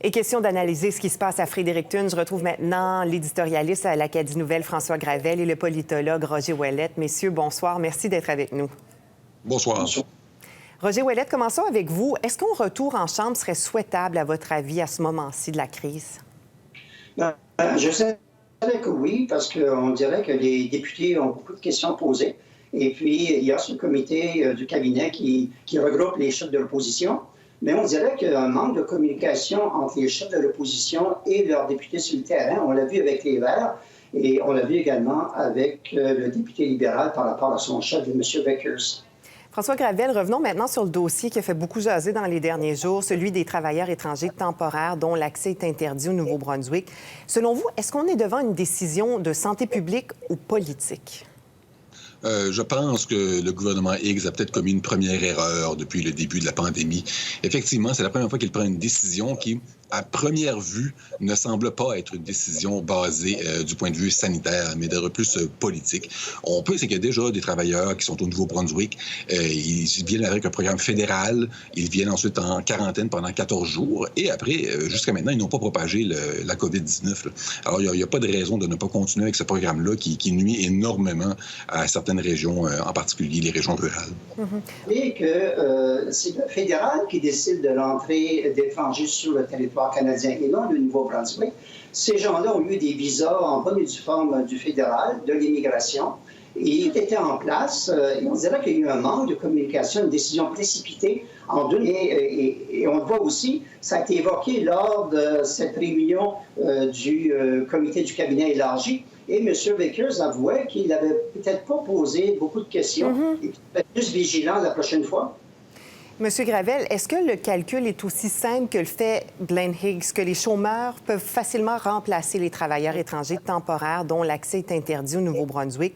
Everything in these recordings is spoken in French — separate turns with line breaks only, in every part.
Et question d'analyser ce qui se passe à Fredericton. Je retrouve maintenant l'éditorialiste à l'Acadie Nouvelle, François Gravel, et le politologue Roger Ouellette. Messieurs, bonsoir. Merci d'être avec nous.
Bonsoir.
Bonsoir.
Roger Ouellette, commençons avec vous. Est-ce qu'un retour en Chambre serait souhaitable, à votre avis, à ce moment-ci de la crise?
Je sais que oui, parce qu'on dirait que les députés ont beaucoup de questions posées. Et puis, il y a ce comité du cabinet qui regroupe les chefs de l'opposition. Mais on dirait qu'il y a un manque de communication entre les chefs de l'opposition et leurs députés sur le terrain. On l'a vu avec les Verts et on l'a vu également avec le député libéral par rapport à son chef, M. Vickers.
François Gravel, revenons maintenant sur le dossier qui a fait beaucoup jaser dans les derniers jours, celui des travailleurs étrangers temporaires dont l'accès est interdit au Nouveau-Brunswick. Selon vous, est-ce qu'on est devant une décision de santé publique ou politique?
Je pense que le gouvernement Higgs a peut-être commis une première erreur depuis le début de la pandémie. Effectivement, c'est la première fois qu'il prend une décision qui, à première vue, ne semble pas être une décision basée du point de vue sanitaire, mais d'être plus politique. On peut, c'est qu'il y a déjà des travailleurs qui sont au Nouveau-Brunswick. Ils viennent avec un programme fédéral. Ils viennent ensuite en quarantaine pendant 14 jours. Et après, jusqu'à maintenant, ils n'ont pas propagé la COVID-19. Alors, il n'y a pas de raison de ne pas continuer avec ce programme-là qui nuit énormément à certaines régions, en particulier les régions rurales.
Et que c'est le fédéral qui décide de l'entrée d'étrangers sur le territoire canadien et non le Nouveau-Brunswick. Ces gens-là ont eu des visas en bonne et due forme du fédéral, de l'immigration, et ils étaient en place. Et on dirait qu'il y a eu un manque de communication, une décision précipitée en deux. Et on le voit aussi, ça a été évoqué lors de cette réunion du comité du cabinet élargi. Et M. Vickers avouait qu'il n'avait peut-être pas posé beaucoup de questions et qu'il était plus vigilant la prochaine fois.
Monsieur Gravel, est-ce que le calcul est aussi simple que le fait, Blaine Higgs, que les chômeurs peuvent facilement remplacer les travailleurs étrangers temporaires dont l'accès est interdit au Nouveau-Brunswick?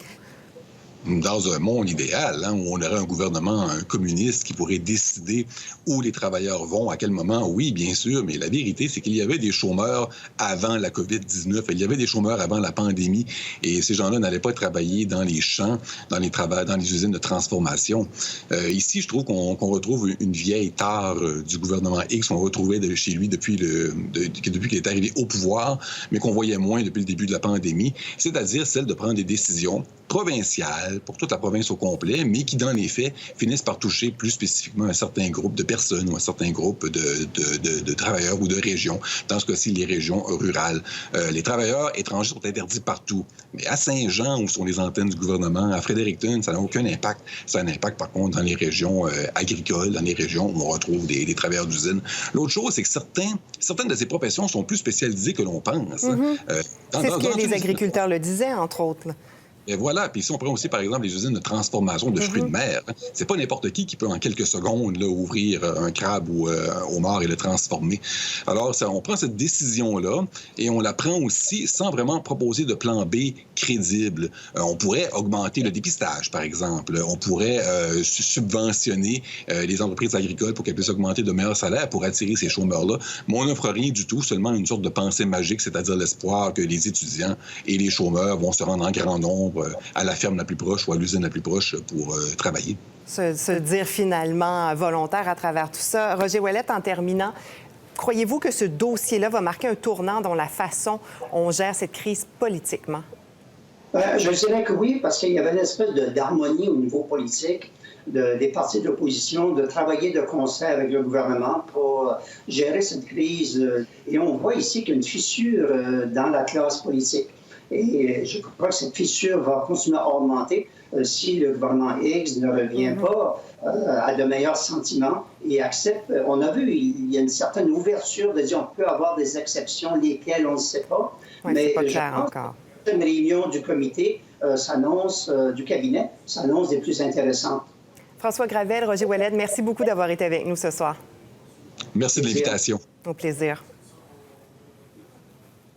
Dans un monde idéal, où on aurait un gouvernement communiste qui pourrait décider où les travailleurs vont, à quel moment, oui, bien sûr, mais la vérité, c'est qu'il y avait des chômeurs avant la COVID-19, il y avait des chômeurs avant la pandémie, et ces gens-là n'allaient pas travailler dans les champs, dans les usines de transformation. Ici, je trouve qu'on retrouve une vieille tare du gouvernement X qu'on retrouvait chez lui depuis qu'il est arrivé au pouvoir, mais qu'on voyait moins depuis le début de la pandémie, c'est-à-dire celle de prendre des décisions provinciales pour toute la province au complet, mais qui, dans les faits, finissent par toucher plus spécifiquement un certain groupe de personnes ou un certain groupe de travailleurs ou de régions. Dans ce cas-ci, les régions rurales. Les travailleurs étrangers sont interdits partout. Mais à Saint-Jean, où sont les antennes du gouvernement, à Fredericton, ça n'a aucun impact. Ça a un impact, par contre, dans les régions agricoles, dans les régions où on retrouve des travailleurs d'usine. L'autre chose, c'est que certaines de ces professions sont plus spécialisées que l'on pense.
C'est ce que les agriculteurs le disaient, entre autres.
Et voilà. Puis si on prend aussi, par exemple, les usines de transformation de fruits de mer, c'est pas n'importe qui peut, en quelques secondes, là, ouvrir un crabe ou un homard et le transformer. Alors, on prend cette décision-là et on la prend aussi sans vraiment proposer de plan B crédible. On pourrait augmenter le dépistage, par exemple. On pourrait subventionner les entreprises agricoles pour qu'elles puissent augmenter de meilleurs salaires pour attirer ces chômeurs-là. Mais on n'offre rien du tout, seulement une sorte de pensée magique, c'est-à-dire l'espoir que les étudiants et les chômeurs vont se rendre en grand nombre à la ferme la plus proche ou à l'usine la plus proche pour travailler.
Se dire finalement volontaire à travers tout ça. Roger Ouellette, en terminant, croyez-vous que ce dossier-là va marquer un tournant dans la façon dont on gère cette crise politiquement?
Je dirais que oui, parce qu'il y avait une espèce d'harmonie au niveau politique des partis de l'opposition, de travailler de concert avec le gouvernement pour gérer cette crise. Et on voit ici qu'il y a une fissure dans la classe politique. Et je crois que cette fissure va continuer à augmenter si le gouvernement Higgs ne revient pas à de meilleurs sentiments et accepte. On a vu, il y a une certaine ouverture de dire on peut avoir des exceptions, lesquelles on ne sait pas.
Oui, mais c'est pas clair encore.
Une réunion du comité du cabinet s'annonce des plus intéressantes.
François Gravel, Roger Ouellette, merci beaucoup d'avoir été avec nous ce soir.
Merci de l'invitation.
Au plaisir.